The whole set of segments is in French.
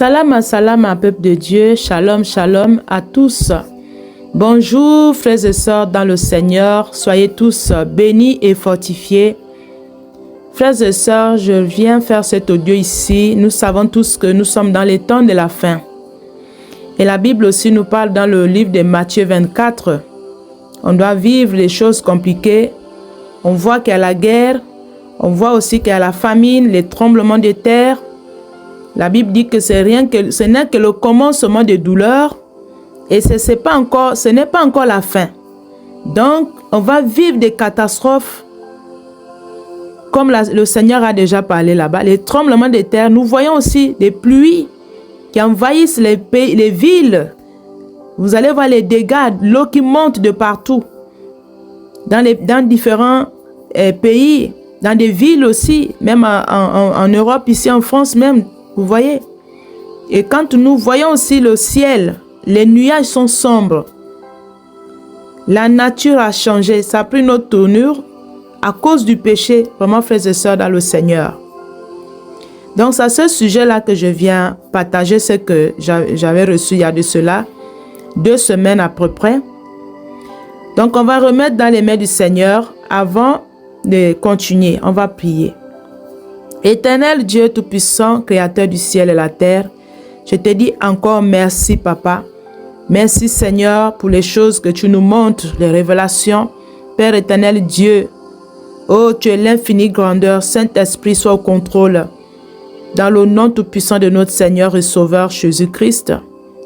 Salam, peuple de Dieu, shalom, shalom à tous. Bonjour frères et sœurs dans le Seigneur, soyez tous bénis et fortifiés. Frères et sœurs, je viens faire cet audio ici. Nous savons tous que nous sommes dans les temps de la fin. Et la Bible aussi nous parle dans le livre de Matthieu 24. On doit vivre les choses compliquées. On voit qu'il y a la guerre. On voit aussi qu'il y a la famine, les tremblements de terre. La Bible dit que ce n'est que le commencement des douleurs et ce n'est pas encore la fin. Donc, on va vivre des catastrophes comme le Seigneur a déjà parlé là-bas. Les tremblements de terre, nous voyons aussi des pluies qui envahissent les pays, les villes. Vous allez voir les dégâts, l'eau qui monte de partout. Dans différents pays, dans des villes aussi, même en Europe, ici en France même. Vous voyez? Et quand nous voyons aussi le ciel, les nuages sont sombres. La nature a changé, ça a pris une autre tournure à cause du péché, vraiment frères et sœurs dans le Seigneur. Donc c'est à ce sujet-là que je viens partager ce que j'avais reçu il y a de cela 2 semaines à peu près. Donc on va remettre dans les mains du Seigneur avant de continuer. On va prier. Éternel Dieu Tout-Puissant, Créateur du ciel et la terre, je te dis encore merci, Papa. Merci, Seigneur, pour les choses que tu nous montres, les révélations. Père éternel Dieu, oh, tu es l'infinie grandeur. Saint-Esprit, sois au contrôle. Dans le nom tout-puissant de notre Seigneur et Sauveur Jésus-Christ,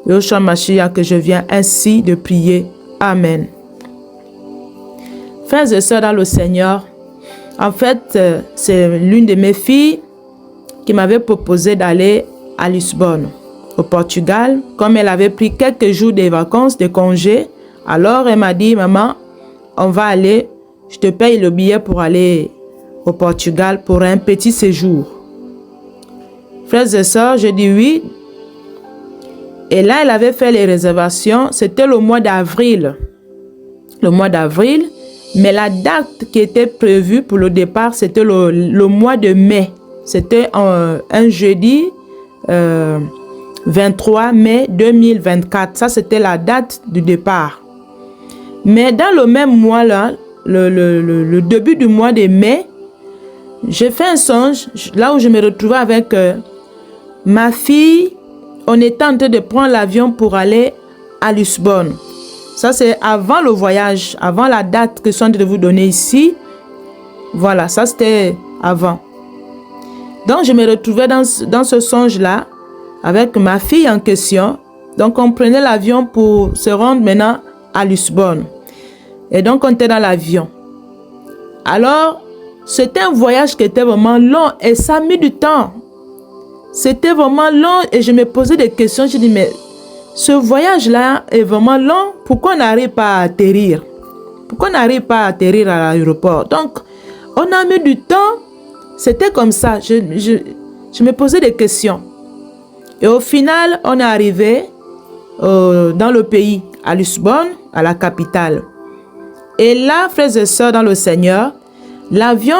Yoshua Mashiach, que je viens ainsi de prier. Amen. Frères et sœurs dans le Seigneur, en fait, c'est l'une de mes filles qui m'avait proposé d'aller à Lisbonne, au Portugal. Comme elle avait pris quelques jours de vacances, de congés, alors elle m'a dit, maman, on va aller, je te paye le billet pour aller au Portugal pour un petit séjour. Frères et sœurs, je dis oui. Et là, elle avait fait les réservations, c'était le mois d'avril. Le mois d'avril. Mais la date qui était prévue pour le départ, c'était le mois de mai. C'était un jeudi 23 mai 2024. Ça, c'était la date du départ. Mais dans le même mois-là, le début du mois de mai, j'ai fait un songe, là où je me retrouvais avec ma fille. On était en train de prendre l'avion pour aller à Lisbonne. Ça, c'est avant le voyage, avant la date que je suis en train de vous donner ici. Voilà, ça, c'était avant. Donc, je me retrouvais dans ce songe-là avec ma fille en question. Donc, on prenait l'avion pour se rendre maintenant à Lisbonne. Et donc, on était dans l'avion. Alors, c'était un voyage qui était vraiment long et ça a mis du temps. C'était vraiment long et je me posais des questions. Je dis, mais ce voyage-là est vraiment long. Pourquoi on n'arrive pas à atterrir? Pourquoi on n'arrive pas à atterrir à l'aéroport? Donc, on a mis du temps. C'était comme ça. Je me posais des questions. Et au final, on est arrivé dans le pays, à Lisbonne, à la capitale. Et là, frères et sœurs dans le Seigneur, l'avion,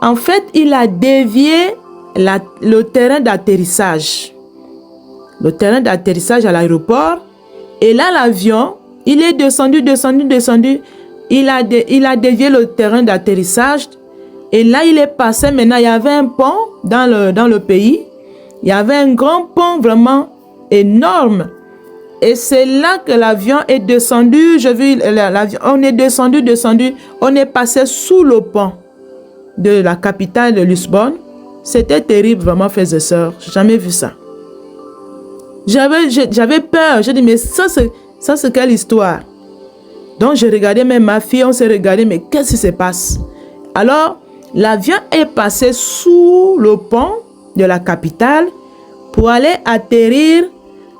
en fait, il a dévié le terrain d'atterrissage. Le terrain d'atterrissage à l'aéroport. Et là, l'avion, il est descendu. Il a dévié le terrain d'atterrissage. Et là, il est passé. Maintenant, il y avait un pont dans le pays. Il y avait un grand pont vraiment énorme. Et c'est là que l'avion est descendu. J'ai vu l'avion. On est descendu. On est passé sous le pont de la capitale de Lisbonne. C'était terrible, vraiment, frères et sœurs. J'ai jamais vu ça. J'avais peur. J'ai dit, mais ça c'est quelle histoire? Donc, je regardais même ma fille, on s'est regardé, mais qu'est-ce qui se passe? Alors, l'avion est passé sous le pont de la capitale pour aller atterrir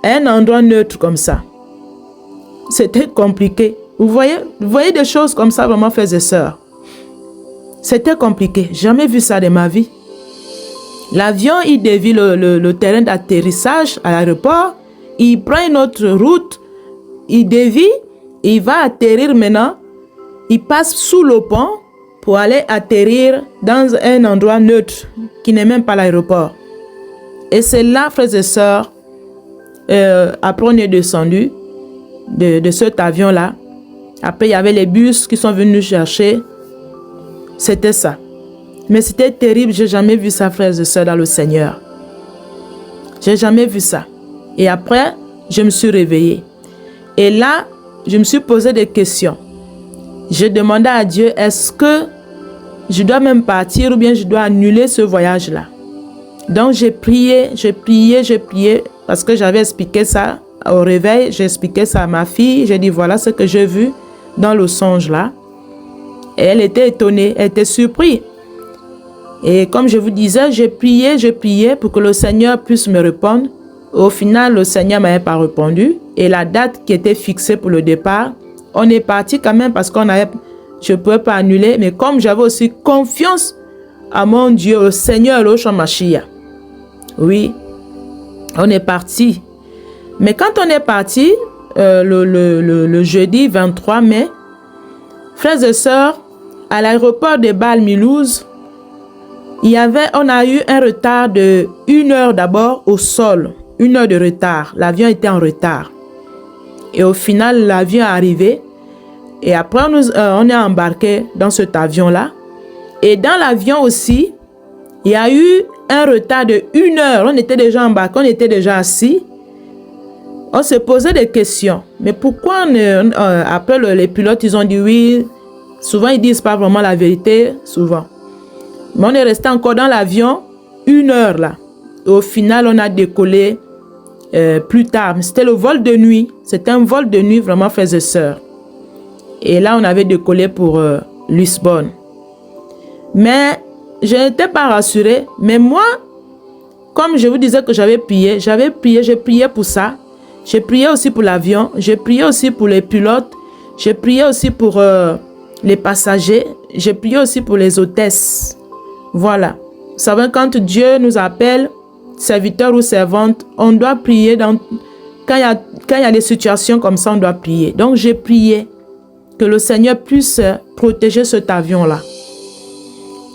à un endroit neutre comme ça. C'était compliqué. Vous voyez des choses comme ça, vraiment, frères et sœurs. C'était compliqué. Jamais vu ça de ma vie. L'avion, il dévie le terrain d'atterrissage à l'aéroport. Il prend une autre route. Il dévie. Il va atterrir maintenant. Il passe sous le pont pour aller atterrir dans un endroit neutre qui n'est même pas l'aéroport. Et c'est là, frères et sœurs, après on est descendu de cet avion-là. Après, il y avait les bus qui sont venus nous chercher. C'était ça. Mais c'était terrible. J'ai jamais vu ça, frères et sœurs, dans le Seigneur. J'ai jamais vu ça. Et après, je me suis réveillée. Et là, je me suis posé des questions. J'ai demandé à Dieu, est-ce que je dois même partir ou bien je dois annuler ce voyage-là? Donc, j'ai prié, parce que j'avais expliqué ça au réveil. J'ai expliqué ça à ma fille. J'ai dit, voilà ce que j'ai vu dans le songe-là. Et elle était étonnée, elle était surprise. Et comme je vous disais, j'ai prié pour que le Seigneur puisse me répondre. Au final, le Seigneur ne m'avait pas répondu. Et la date qui était fixée pour le départ, on est parti quand même parce je ne pouvais pas annuler. Mais comme j'avais aussi confiance à mon Dieu, au Seigneur, le Shamashia. Oui, on est parti. Mais quand on est parti, le jeudi 23 mai, frères et sœurs, à l'aéroport de Bâle-Mulhouse, on a eu un retard de 1 heure d'abord au sol. 1 heure de retard. L'avion était en retard. Et au final, l'avion est arrivé. Et après, on est embarqué dans cet avion-là. Et dans l'avion aussi, il y a eu un retard de 1 heure. On était déjà embarqué, on était déjà assis. On se posait des questions. Mais pourquoi, après les pilotes, ils ont dit oui. Souvent, ils ne disent pas vraiment la vérité, souvent. Mais on est resté encore dans l'avion 1 heure là. Et au final, on a décollé plus tard. C'était le vol de nuit. C'était un vol de nuit vraiment, frères et sœurs. Et là, on avait décollé pour Lisbonne. Mais je n'étais pas rassurée. Mais moi, comme je vous disais que j'ai prié pour ça. J'ai prié aussi pour l'avion. J'ai prié aussi pour les pilotes. J'ai prié aussi pour les passagers. J'ai prié aussi pour les hôtesses. Voilà. Vous savez, quand Dieu nous appelle, serviteurs ou servantes, on doit prier. Quand il y a des situations comme ça, on doit prier. Donc, j'ai prié que le Seigneur puisse protéger cet avion-là.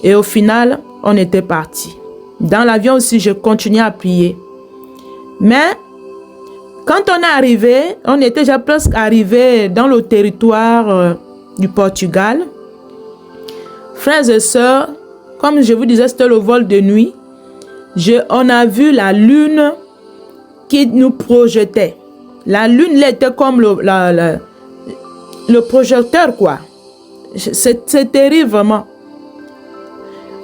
Et au final, on était parti. Dans l'avion aussi, je continuais à prier. Mais, quand on est arrivé, on était déjà presque arrivé dans le territoire du Portugal. Frères et sœurs, comme je vous disais, c'était le vol de nuit. On a vu la lune qui nous projetait. La lune, là, était comme le projecteur, quoi. C'est terrible, vraiment.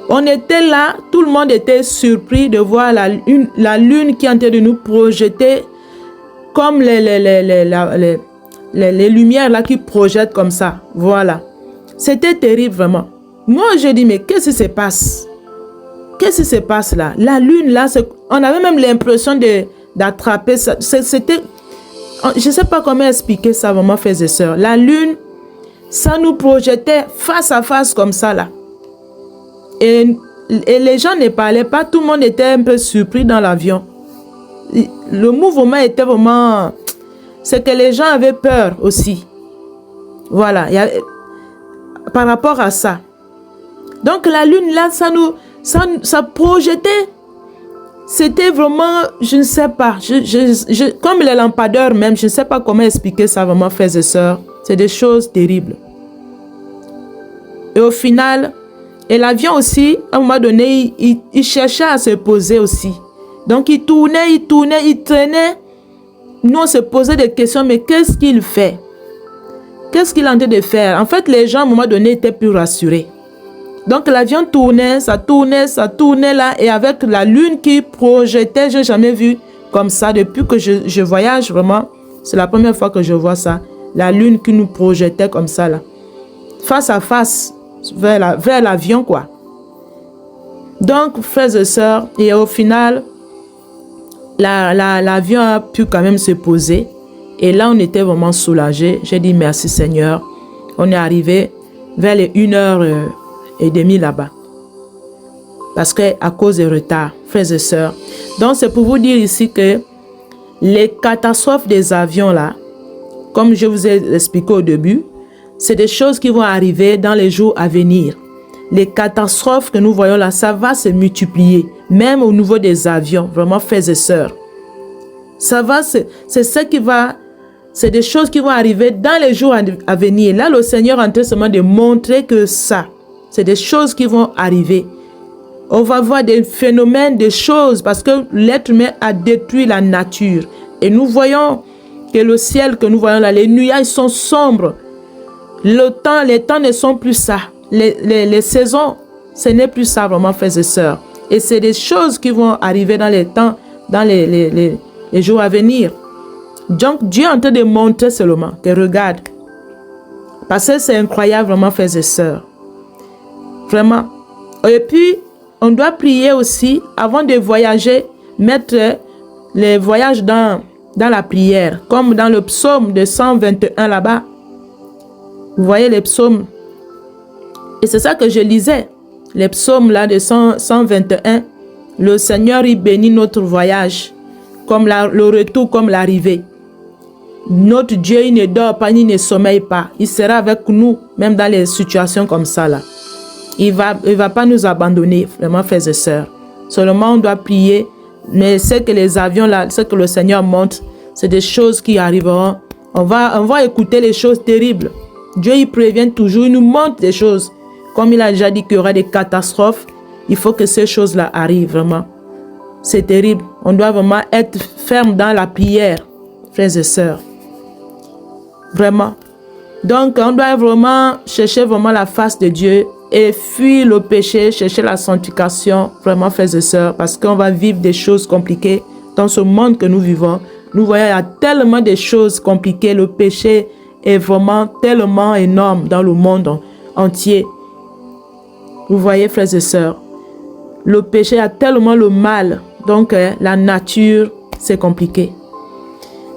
On était là, tout le monde était surpris de voir la lune qui est en train de nous projeter comme les lumières là qui projettent comme ça. Voilà. C'était terrible, vraiment. Moi, je dis, mais qu'est-ce qui se passe? Qu'est-ce qui se passe là? La lune, là, on avait même l'impression d'attraper ça. C'était... Je ne sais pas comment expliquer ça, vraiment, frères et sœurs. La lune, ça nous projetait face à face comme ça, là. Et les gens ne parlaient pas. Tout le monde était un peu surpris dans l'avion. Le mouvement était vraiment... C'est que les gens avaient peur aussi. Voilà. Par rapport à ça. Donc la lune là, ça projetait. C'était vraiment, je ne sais pas. Comme les lampadaires même, je ne sais pas comment expliquer ça vraiment, frères et sœurs. C'est des choses terribles. Et au final, et l'avion aussi, à un moment donné, il cherchait à se poser aussi. Donc il tournait, il traînait. Nous, on se posait des questions, mais qu'est-ce qu'il fait? Qu'est-ce qu'il est en train de faire? En fait, les gens, à un moment donné, étaient plus rassurés. Donc, l'avion tournait, ça tournait là. Et avec la lune qui projetait, je n'ai jamais vu comme ça. Depuis que je voyage, vraiment, c'est la première fois que je vois ça. La lune qui nous projetait comme ça, là. Face à face, vers l'avion, quoi. Donc, frères et sœurs, et au final, l'avion a pu quand même se poser. Et là, on était vraiment soulagés. J'ai dit merci Seigneur. On est arrivé vers les 1h30 là-bas. Parce qu'à cause des retards, frères et sœurs. Donc, c'est pour vous dire ici que les catastrophes des avions là, comme je vous ai expliqué au début, c'est des choses qui vont arriver dans les jours à venir. Les catastrophes que nous voyons là, ça va se multiplier. même au niveau des avions, vraiment, frères et sœurs. Ça va, c'est ça qui va, c'est des choses qui vont arriver dans les jours à venir. Là, le Seigneur est en train seulement de montrer que ça, c'est des choses qui vont arriver. On va voir des phénomènes, des choses, parce que l'être humain a détruit la nature. Et nous voyons que le ciel que nous voyons là, les nuages sont sombres. Les temps ne sont plus ça. Les saisons, ce n'est plus ça vraiment, frères et sœurs. Et c'est des choses qui vont arriver dans les temps, dans les jours à venir. Donc, Dieu est en train de montrer seulement que regarde. Parce que c'est incroyable vraiment, frères et sœurs. Vraiment. Et puis, on doit prier aussi avant de voyager, mettre les voyages dans la prière, comme dans le psaume de 121 là-bas. Vous voyez les psaumes. Et c'est ça que je lisais. Les psaumes là de 121. Le Seigneur, il bénit notre voyage, comme le retour, comme l'arrivée. Notre Dieu, il ne dort pas, il ne sommeille pas. Il sera avec nous, même dans les situations comme ça là. Il va pas nous abandonner, vraiment, frères et sœurs. Seulement, on doit prier. Mais ce que les avions là, ce que le Seigneur montre, c'est des choses qui arriveront. On va écouter les choses terribles. Dieu, il prévient toujours, il nous montre des choses. Comme il a déjà dit qu'il y aura des catastrophes, il faut que ces choses-là arrivent, vraiment. C'est terrible. On doit vraiment être ferme dans la prière, frères et sœurs. Vraiment. Donc, on doit vraiment chercher vraiment la face de Dieu et fuir le péché, chercher la sanctification, vraiment, frères et sœurs, parce qu'on va vivre des choses compliquées dans ce monde que nous vivons. Nous voyons, il y a tellement de choses compliquées. Le péché est vraiment tellement énorme dans le monde entier. Vous voyez, frères et sœurs, le péché a tellement le mal. Donc, la nature, c'est compliqué.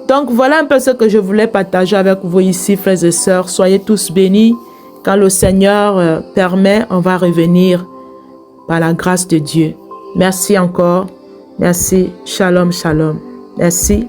Donc, voilà un peu ce que je voulais partager avec vous ici, frères et sœurs. Soyez tous bénis. Quand le Seigneur permet, on va revenir par la grâce de Dieu. Merci encore. Merci. Shalom, shalom. Merci.